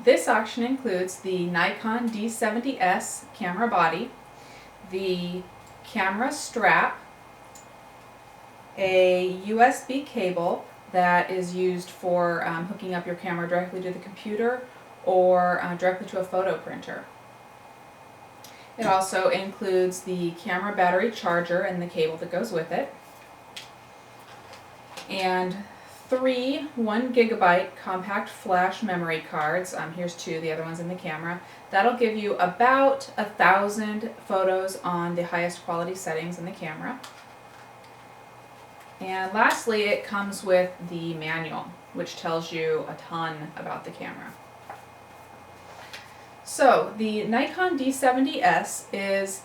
This auction includes the Nikon D70s camera body, the camera strap, a USB cable that is used for hooking up your camera directly to the computer or directly to a photo printer. It also includes the camera battery charger and the cable that goes with it, and 3 1 gigabyte compact flash memory cards. Here's 2, the other one's in the camera. That'll give you about 1,000 photos on the highest quality settings in the camera. And lastly, it comes with the manual, which tells you a ton about the camera. So the Nikon D70s is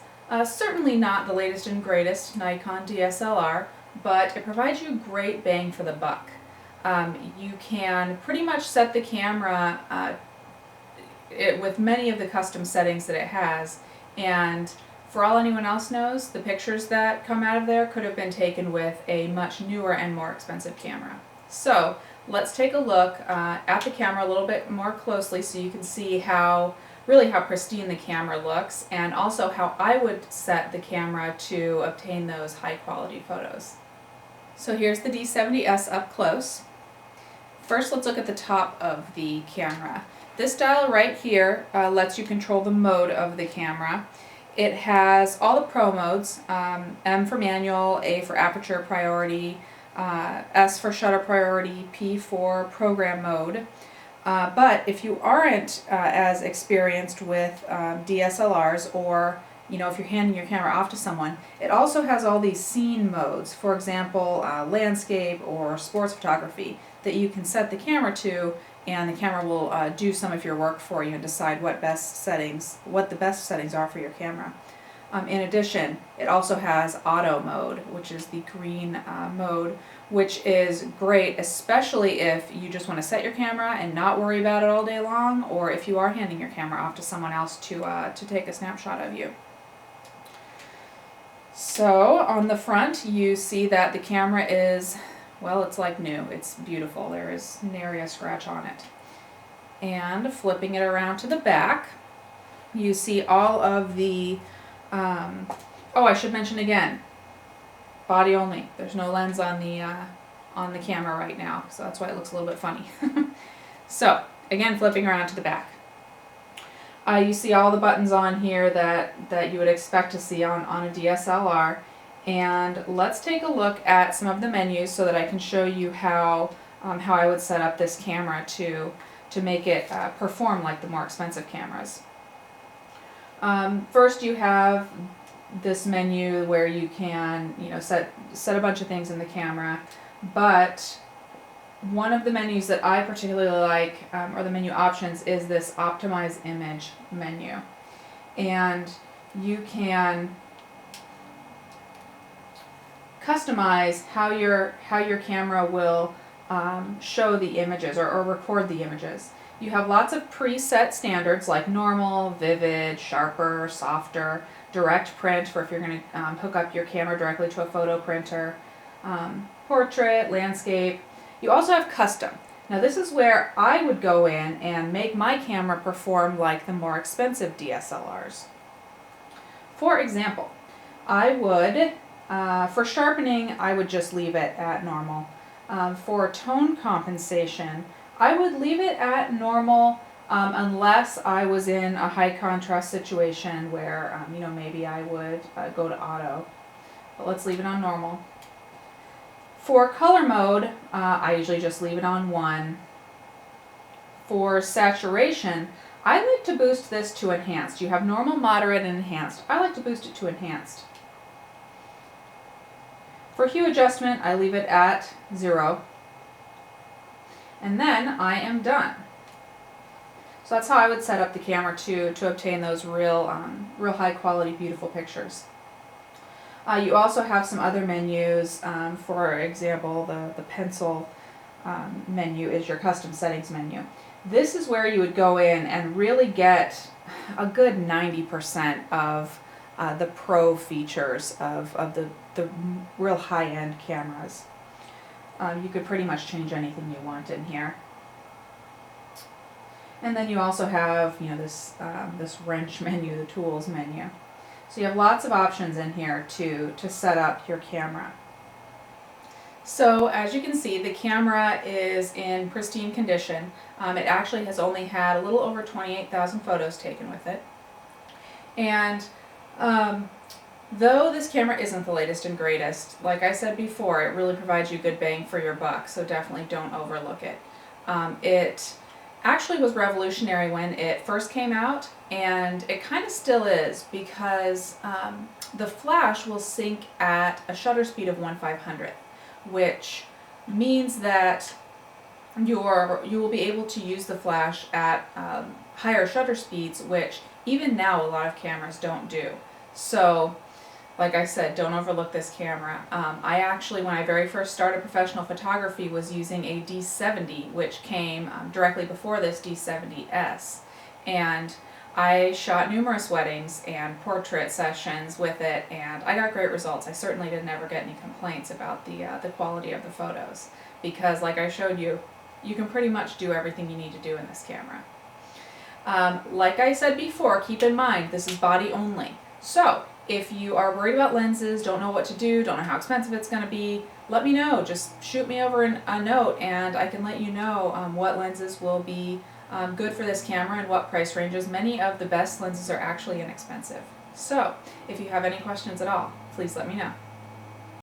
certainly not the latest and greatest Nikon DSLR, but it provides you great bang for the buck. You can pretty much set the camera with many of the custom settings that it has, and for all anyone else knows, the pictures that come out of there could have been taken with a much newer and more expensive camera. So let's take a look at the camera a little bit more closely so you can see how pristine the camera looks, and also how I would set the camera to obtain those high quality photos. So here's the D70s up close. First, let's look at the top of the camera. This dial right here lets you control the mode of the camera. It has all the pro modes, M for manual, A for aperture priority, S for shutter priority, P for program mode. But if you aren't as experienced with DSLRs, or if you're handing your camera off to someone, it also has all these scene modes. For example, landscape or sports photography that you can set the camera to, and the camera will do some of your work for you and decide what the best settings are for your camera. In addition, it also has auto mode, which is the green mode, which is great, especially if you just want to set your camera and not worry about it all day long, or if you are handing your camera off to someone else to take a snapshot of you. So on the front, you see that the camera is, well, it's like new. It's beautiful. There is nary a scratch on it. And flipping it around to the back, you see all of the, I should mention again, body only. There's no lens on the camera right now, so that's why it looks a little bit funny. So again, flipping around to the back. You see all the buttons on here that you would expect to see on a DSLR. And let's take a look at some of the menus so that I can show you how I would set up this camera to make it perform like the more expensive cameras. First, you have this menu where you can set a bunch of things in the camera, but one of the menus that I particularly like, or the menu options, is this Optimize Image menu. And you can customize how your camera will show the images or record the images. You have lots of preset standards like normal, vivid, sharper, softer, direct print for if you're going to hook up your camera directly to a photo printer, portrait, landscape. You also have custom. Now this is where I would go in and make my camera perform like the more expensive DSLRs. For example, I would, for sharpening, I would just leave it at normal. For tone compensation, I would leave it at normal unless I was in a high contrast situation where, maybe I would go to auto. But let's leave it on normal. For color mode, I usually just leave it on 1. For saturation, I like to boost this to enhanced. You have normal, moderate, and enhanced. I like to boost it to enhanced. For hue adjustment, I leave it at 0. And then I am done. So that's how I would set up the camera to obtain those real high quality, beautiful pictures. You also have some other menus. For example, the pencil menu is your custom settings menu. This is where you would go in and really get a good 90% of the pro features of the real high-end cameras. You could pretty much change anything you want in here. And then you also have, this wrench menu, the tools menu. So you have lots of options in here to set up your camera. So as you can see, the camera is in pristine condition. It actually has only had a little over 28,000 photos taken with it. And though this camera isn't the latest and greatest, like I said before, it really provides you good bang for your buck, so definitely don't overlook it. It actually was revolutionary when it first came out, and it kind of still is, because the flash will sync at a shutter speed of 1/500th, which means that you will be able to use the flash at higher shutter speeds, which even now a lot of cameras don't do. So like I said, don't overlook this camera. I actually, when I very first started professional photography, was using a D70, which came directly before this D70s. And I shot numerous weddings and portrait sessions with it, and I got great results. I certainly did never get any complaints about the quality of the photos, because like I showed you, you can pretty much do everything you need to do in this camera. Like I said before, keep in mind, this is body only. So if you are worried about lenses, don't know what to do, don't know how expensive it's going to be, let me know. Just shoot me over a note and I can let you know what lenses will be good for this camera and what price ranges. Many of the best lenses are actually inexpensive. So if you have any questions at all, please let me know.